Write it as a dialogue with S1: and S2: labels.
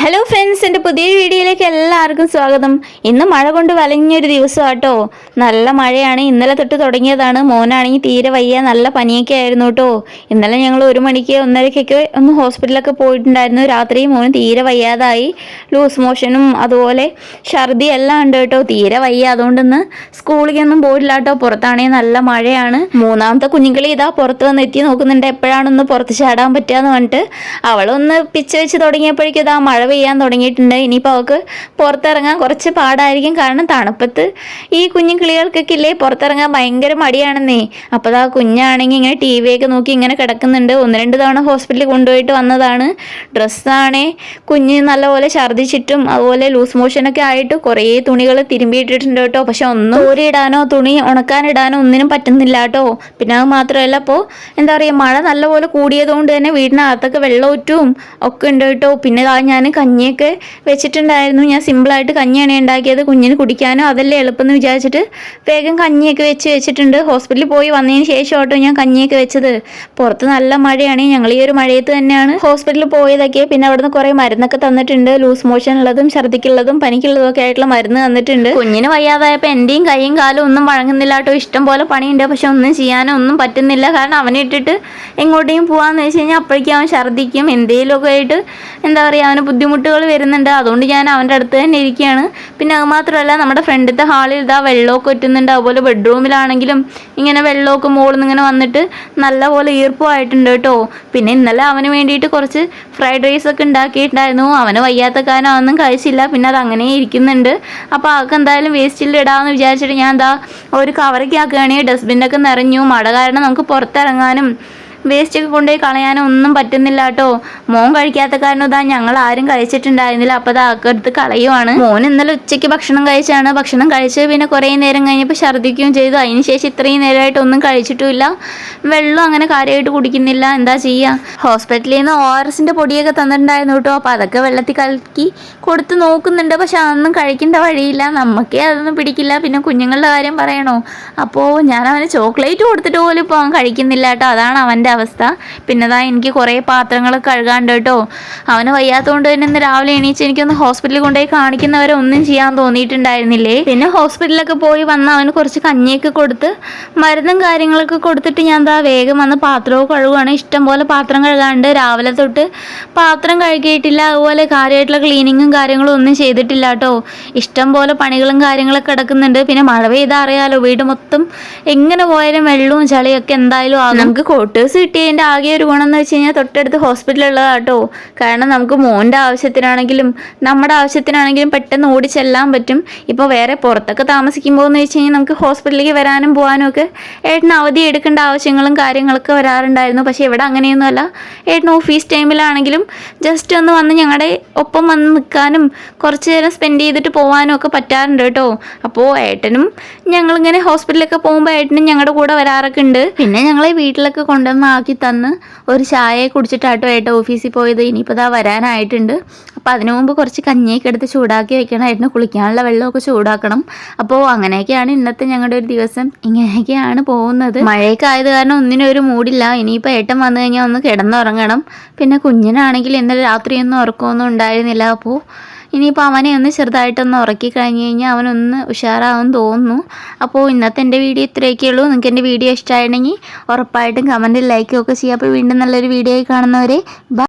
S1: Hello friends, എൻ്റെ പുതിയൊരു വീഡിയോയിലേക്ക് എല്ലാവർക്കും സ്വാഗതം. ഇന്ന് മഴ കൊണ്ട് വലഞ്ഞൊരു ദിവസമാട്ടോ. നല്ല മഴയാണ്. ഇന്നലെ തൊട്ട് തുടങ്ങിയതാണ്. മോനാണെങ്കിൽ തീരെ വയ്യ, നല്ല പനിയൊക്കെ ആയിരുന്നു കേട്ടോ. ഇന്നലെ ഞങ്ങൾ 1 മണിക്ക് 1:30ക്കൊക്കെ ഒന്ന് ഹോസ്പിറ്റലൊക്കെ പോയിട്ടുണ്ടായിരുന്നു. രാത്രി മോന് തീരെ വയ്യാതായി. ലൂസ് മോഷനും അതുപോലെ ഛർദി എല്ലാം ഉണ്ട് കേട്ടോ. തീരെ വയ്യ, അതുകൊണ്ടൊന്ന് സ്കൂളിലേക്കൊന്നും പോയില്ല കേട്ടോ. പുറത്താണെങ്കിൽ നല്ല മഴയാണ്. മൂന്നാമത്തെ കുഞ്ഞുങ്ങളി ഇതാ പുറത്ത് വന്ന് എത്തി നോക്കുന്നുണ്ട് എപ്പോഴാണൊന്ന് പുറത്ത് ചാടാൻ പറ്റുകയെന്ന് പറഞ്ഞിട്ട്. അവളൊന്ന് പിച്ച് വെച്ച് തുടങ്ങിയപ്പോഴേക്കും ഇതാ മഴ പെയ്യാൻ തുടങ്ങിയിട്ടുണ്ട്. ഇനിയിപ്പോൾ അവൾക്ക് പുറത്തിറങ്ങാൻ കുറച്ച് പാടായിരിക്കും. കാരണം തണുപ്പത്ത് ഈ കുഞ്ഞു കിളികൾക്കൊക്കെ ഇല്ലേ പുറത്തിറങ്ങാൻ ഭയങ്കര മടിയാണെന്നേ. അപ്പോൾ ആ കുഞ്ഞാണെങ്കിൽ ഇങ്ങനെ TV ഒക്കെ നോക്കി ഇങ്ങനെ കിടക്കുന്നുണ്ട്. 1-2 തവണ ഹോസ്പിറ്റലിൽ കൊണ്ടുപോയിട്ട് വന്നതാണ്. ഡ്രസ്സാണേ കുഞ്ഞ് നല്ലപോലെ ഛർദ്ദിച്ചിട്ടും അതുപോലെ ലൂസ് മോഷനൊക്കെ ആയിട്ട് കുറേ തുണികൾ തിരുമ്പിയിട്ടിട്ടുണ്ട് കേട്ടോ. പക്ഷെ ഒന്നും ഊരിയിടാനോ തുണി ഉണക്കാനിടാനോ ഒന്നിനും പറ്റുന്നില്ല കേട്ടോ. പിന്നെ അത് മാത്രമല്ല, ഇപ്പോൾ എന്താ പറയുക, മഴ നല്ലപോലെ കൂടിയതുകൊണ്ട് തന്നെ വീടിനകത്തൊക്കെ വെള്ളമൊറ്റും ഒക്കെ ഉണ്ട് കേട്ടോ. പിന്നെ ഞാൻ കഞ്ഞിയൊക്കെ വെച്ചിട്ടുണ്ടായിരുന്നു. ഞാൻ സിമ്പിളായിട്ട് കഞ്ഞിയാണ് ഉണ്ടാക്കിയത്. കുഞ്ഞിന് കുടിക്കാനോ അതല്ലേ എളുപ്പമെന്ന് വിചാരിച്ചിട്ട് വേഗം കഞ്ഞിയൊക്കെ വെച്ചിട്ടുണ്ട്. ഹോസ്പിറ്റലിൽ പോയി വന്നതിന് ശേഷം കേട്ടോ ഞാൻ കഞ്ഞിയൊക്കെ വെച്ചത്. പുറത്ത് നല്ല മഴയാണ്. ഞങ്ങൾ ഈ ഒരു മഴയത്ത് തന്നെയാണ് ഹോസ്പിറ്റലിൽ പോയതൊക്കെ. പിന്നെ അവിടുന്ന് കുറേ മരുന്നൊക്കെ തന്നിട്ടുണ്ട്. ലൂസ് മോഷൻ ഉള്ളതും ഛർദിക്കുള്ളതും പനിക്കുള്ളതും ഒക്കെ ആയിട്ടുള്ള മരുന്ന് തന്നിട്ടുണ്ട്. കുഞ്ഞിന് വയ്യാതായപ്പോൾ എൻ്റെയും കൈയും കാലും ഒന്നും വഴങ്ങുന്നില്ല കേട്ടോ. ഇഷ്ടം പോലെ പണിയുണ്ട്, പക്ഷെ ഒന്നും ചെയ്യാനോ ഒന്നും പറ്റുന്നില്ല. കാരണം അവനെ ഇട്ടിട്ട് എങ്ങോട്ടേയും പോകാമെന്ന് വെച്ച് കഴിഞ്ഞാൽ അപ്പോഴേക്കും അവൻ ഛർദിക്കും. എന്തെങ്കിലുമൊക്കെ ആയിട്ട് എന്താ പറയുക, അവന് ബുദ്ധിമുട്ടുകൾ വരുന്നുണ്ട്. അതുകൊണ്ട് ഞാൻ അവൻ്റെ അടുത്ത് തന്നെ ഇരിക്കുകയാണ്. പിന്നെ അത് മാത്രമല്ല, നമ്മുടെ ഫ്രണ്ടിലത്തെ ഹാളിൽ ഇതാ വെള്ളമൊക്കെ ഒറ്റുന്നുണ്ട്. അതുപോലെ ബെഡ്റൂമിലാണെങ്കിലും ഇങ്ങനെ വെള്ളമൊക്കെ മുകളിൽ നിന്ന് ഇങ്ങനെ വന്നിട്ട് നല്ലപോലെ ഈർപ്പമായിട്ടുണ്ട് കേട്ടോ. പിന്നെ ഇന്നലെ അവന് വേണ്ടിയിട്ട് കുറച്ച് ഫ്രൈഡ് റൈസ് ഒക്കെ ഉണ്ടാക്കിയിട്ടുണ്ടായിരുന്നു. അവന് വയ്യാത്ത കാരണം അവനൊന്നും കഴിച്ചില്ല. പിന്നെ അത് അങ്ങനെ ഇരിക്കുന്നുണ്ട്. അപ്പോൾ അതൊക്കെ എന്തായാലും വേസ്റ്റിൽ ഇടാമെന്ന് വിചാരിച്ചിട്ട് ഞാൻ എന്താ ഒരു കവറൊക്കെ ആക്കുകയാണെങ്കിൽ ഡസ്റ്റ്ബിന്നൊക്കെ നിറഞ്ഞു. മഴ കാരണം നമുക്ക് പുറത്തിറങ്ങാനും വേസ്റ്റൊക്കെ കൊണ്ടുപോയി കളയാനോ ഒന്നും പറ്റുന്നില്ല കേട്ടോ. മോൻ കഴിക്കാത്ത കാരണം ഇതാ ഞങ്ങൾ ആരും കഴിച്ചിട്ടുണ്ടായിരുന്നില്ല. അപ്പോൾ അത് ആക്കെടുത്ത് കളയുവാണ്. മോൻ ഇന്നലെ ഉച്ചയ്ക്ക് ഭക്ഷണം കഴിച്ചാണ്. ഭക്ഷണം കഴിച്ച് പിന്നെ കുറേ നേരം കഴിഞ്ഞപ്പോൾ ഛർദ്ദിക്കുകയും ചെയ്തു. അതിന് ശേഷം ഇത്രയും നേരമായിട്ട് ഒന്നും കഴിച്ചിട്ടുമില്ല. വെള്ളം അങ്ങനെ കാര്യമായിട്ട് കുടിക്കുന്നില്ല. എന്താ ചെയ്യുക, ഹോസ്പിറ്റലിൽ നിന്ന് ORSൻ്റെ പൊടിയൊക്കെ തന്നിട്ടുണ്ടായിരുന്നു കേട്ടോ. അപ്പോൾ അതൊക്കെ വെള്ളത്തിൽ കലക്കി കൊടുത്ത് നോക്കുന്നുണ്ട്. പക്ഷെ അതൊന്നും കഴിക്കേണ്ട വഴിയില്ല. നമുക്കേ അതൊന്നും പിടിക്കില്ല. പിന്നെ കുഞ്ഞുങ്ങളുടെ കാര്യം പറയണോ. അപ്പോൾ ഞാൻ അവന് ചോക്ലേറ്റ് കൊടുത്തിട്ട് പോലും ഇപ്പോൾ അവൻ കഴിക്കുന്നില്ല കേട്ടോ. അതാണ് അവൻ്റെ അവസ്ഥ. പിന്നെ എനിക്ക് കുറേ പാത്രങ്ങൾ കഴുകാണ്ട് കേട്ടോ. അവന് വയ്യാത്തതുകൊണ്ട് തന്നെ ഇന്ന് രാവിലെ എണീച്ച് എനിക്കൊന്ന് ഹോസ്പിറ്റലിൽ കൊണ്ടുപോയി കാണിക്കുന്നവരെ ഒന്നും ചെയ്യാൻ തോന്നിയിട്ടുണ്ടായിരുന്നില്ലേ. പിന്നെ ഹോസ്പിറ്റലിലൊക്കെ പോയി വന്ന് അവന് കുറച്ച് കഞ്ഞിയൊക്കെ കൊടുത്ത് മരുന്നും കാര്യങ്ങളൊക്കെ കൊടുത്തിട്ട് ഞാൻ വേഗം വന്ന് പാത്രവും കഴുകുകയാണ്. ഇഷ്ടം പോലെ പാത്രം കഴുകാണ്ട്. രാവിലെ തൊട്ട് പാത്രം കഴുകിയിട്ടില്ല. അതുപോലെ കാര്യമായിട്ടുള്ള ക്ലീനിങ്ങും കാര്യങ്ങളും ഒന്നും ചെയ്തിട്ടില്ല കേട്ടോ. ഇഷ്ടം പോലെ പണികളും കാര്യങ്ങളൊക്കെ കിടക്കുന്നുണ്ട്. പിന്നെ മഴ പെയ്താൽ അറിയാലോ, വീട് മൊത്തം എങ്ങനെ പോയാലും വെള്ളവും ചളിയൊക്കെ എന്തായാലും ആകും. നമുക്ക് ക്വാർട്ടേഴ്സ് കിട്ടിയതിൻ്റെ ആകെ ഒരു ഗുണം എന്ന് വെച്ച് കഴിഞ്ഞാൽ തൊട്ടടുത്ത് ഹോസ്പിറ്റലുള്ളതാണ് കേട്ടോ. കാരണം നമുക്ക് മോൻ്റെ ആവശ്യത്തിനാണെങ്കിലും നമ്മുടെ ആവശ്യത്തിനാണെങ്കിലും പെട്ടെന്ന് ഓടി ചെല്ലാൻ പറ്റും. ഇപ്പോൾ വേറെ പുറത്തൊക്കെ താമസിക്കുമ്പോൾ എന്ന് വെച്ച് കഴിഞ്ഞാൽ നമുക്ക് ഹോസ്പിറ്റലിലേക്ക് വരാനും പോകാനും ഒക്കെ ഏട്ടന് അവധി എടുക്കേണ്ട ആവശ്യങ്ങളും കാര്യങ്ങളൊക്കെ വരാറുണ്ടായിരുന്നു. പക്ഷേ ഇവിടെ അങ്ങനെയൊന്നുമല്ല. ഏട്ടൻ ഓഫീസ് ടൈമിലാണെങ്കിലും ജസ്റ്റ് ഒന്ന് വന്ന് ഞങ്ങളുടെ ഒപ്പം വന്ന് നിൽക്കാനും കുറച്ച് നേരം സ്പെൻഡ് ചെയ്തിട്ട് പോകാനും ഒക്കെ പറ്റാറുണ്ട് കേട്ടോ. അപ്പോൾ ഏട്ടനും ഞങ്ങളിങ്ങനെ ഹോസ്പിറ്റലിലൊക്കെ പോകുമ്പോൾ ഏട്ടനും ഞങ്ങളുടെ കൂടെ വരാറൊക്കെ ഉണ്ട്. പിന്നെ ഞങ്ങളെ വീട്ടിലൊക്കെ കൊണ്ടുവന്ന് ആക്കി തന്ന് ഒരു ചായ കുടിച്ചിട്ടാട്ടോ ഏട്ടൻ ഓഫീസിൽ പോയത്. ഇനിയിപ്പോൾ വരാനായിട്ടുണ്ട്. അപ്പോൾ അതിനു മുമ്പ് കുറച്ച് കഞ്ഞിയൊക്കെ എടുത്ത് ചൂടാക്കി വെക്കണം. ഏട്ടന് കുളിക്കാനുള്ള വെള്ളമൊക്കെ ചൂടാക്കണം. അപ്പോൾ അങ്ങനെയൊക്കെയാണ് ഇന്നത്തെ ഞങ്ങളുടെ ഒരു ദിവസം. ഇങ്ങനെയൊക്കെയാണ് പോകുന്നത്. മഴയൊക്കെ ആയത് കാരണം ഒന്നിനും ഒരു മൂടില്ല. ഇനിയിപ്പോൾ ഏട്ടൻ വന്നു കഴിഞ്ഞാൽ ഒന്ന് കിടന്നുറങ്ങണം. പിന്നെ കുഞ്ഞിനാണെങ്കിൽ ഇന്നലെ രാത്രിയൊന്നും ഉറക്കമൊന്നും ഉണ്ടായിരുന്നില്ല. അപ്പോൾ ഇനിയിപ്പോൾ അവനെ ഒന്ന് ചെറുതായിട്ടൊന്ന് ഉറക്കി കഴിഞ്ഞ് കഴിഞ്ഞാൽ അവനൊന്ന് ഉഷാറാവും തോന്നുന്നു. അപ്പോൾ ഇന്നത്തെ എൻ്റെ വീഡിയോ ഇത്രയൊക്കെ ഉള്ളൂ. നിങ്ങൾക്ക് എൻ്റെ വീഡിയോ ഇഷ്ടമായിട്ടുണ്ടെങ്കിൽ ഉറപ്പായിട്ടും കമൻറ്റിൽ ലൈക്കും ഒക്കെ ചെയ്യുക. അപ്പോൾ വീണ്ടും നല്ലൊരു വീഡിയോ ആയി കാണുന്നവരെ ബൈ.